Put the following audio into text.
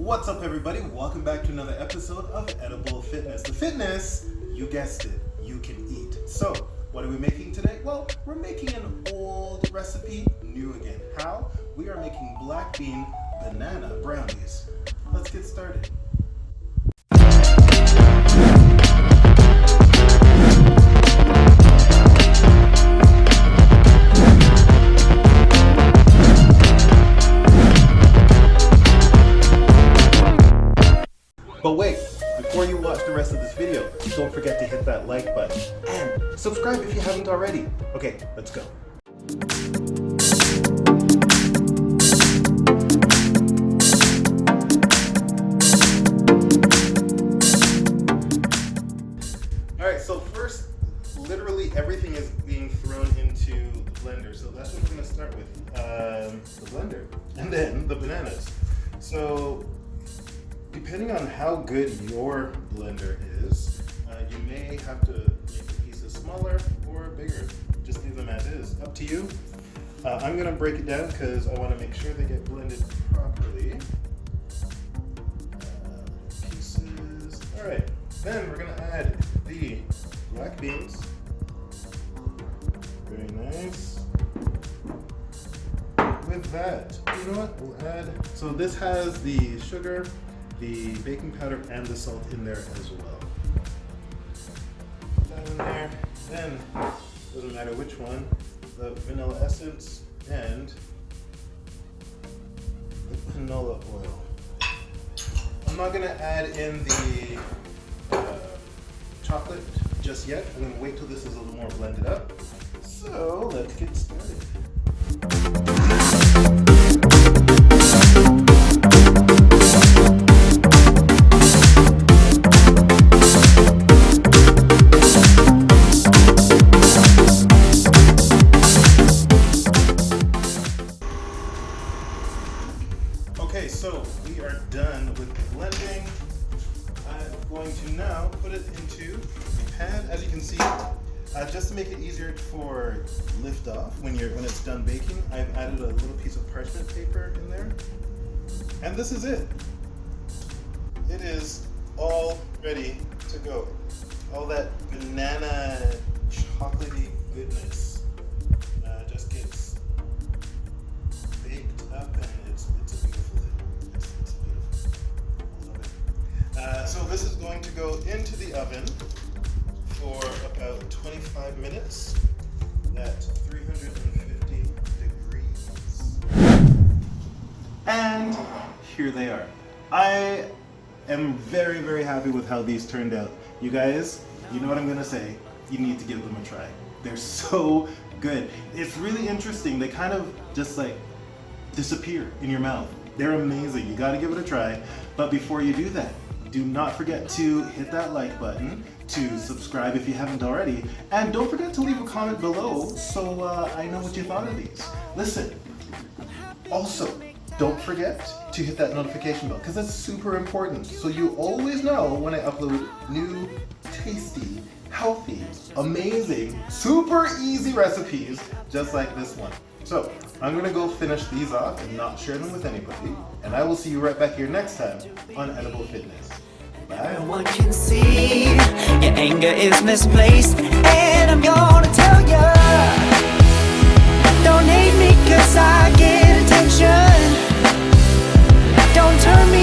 What's up, everybody? Welcome back to another episode of Edible Fitness. The fitness, you guessed it, you can eat. So, what are we making today? Well, we're making an old recipe new again. How? We are making black bean banana brownies. Let's get started. But wait, before you watch the rest of this video, don't forget to hit that like button and subscribe if you haven't already. Okay, let's go. Alright, so first, literally everything is being thrown into the blender. So that's what we're going to start with, the blender, and then the bananas. So depending on how good your blender is, you may have to make the pieces smaller or bigger. Just leave them as is. Up to you. I'm going to break it down because I want to make sure they get blended properly. Pieces. Alright, then we're going to add the black beans. Very nice. With that, you know what? We'll add, so this has the sugar, the baking powder, and the salt in there as well. Put that in there. Then, doesn't matter which one, the vanilla essence and the vanilla oil. I'm not gonna add in the chocolate just yet. I'm gonna wait till this is a little more blended up. So let's get started. Okay, so we are done with the blending. I'm going to now put it into the pan. As you can see, just to make it easier for lift off when it's done baking, I've added a little piece of parchment paper in there. And this is it. It is all ready to go. All that banana chocolatey goodness just gets baked up, and it's a beautiful thing. It's beautiful. I love it. So this is going to go into the oven for about 25 minutes at 350 degrees. And here they are. I am very, very happy with how these turned out. You guys, you know what I'm gonna say, you need to give them a try. They're so good. It's really interesting. They kind of just like disappear in your mouth. They're amazing. You gotta give it a try. But before you do that, do not forget to hit that like button, to subscribe if you haven't already, and don't forget to leave a comment below so I know what you thought of these. Listen, also, don't forget to hit that notification bell because that's super important, so you always know when I upload new, tasty, healthy, amazing, super easy recipes just like this one. So I'm gonna go finish these off and not share them with anybody, and I will see you right back here next time on Edible Fitness. Bye. Everyone can see your anger is misplaced, and I'm gonna tell ya, don't hate me 'cause I get attention. Don't turn me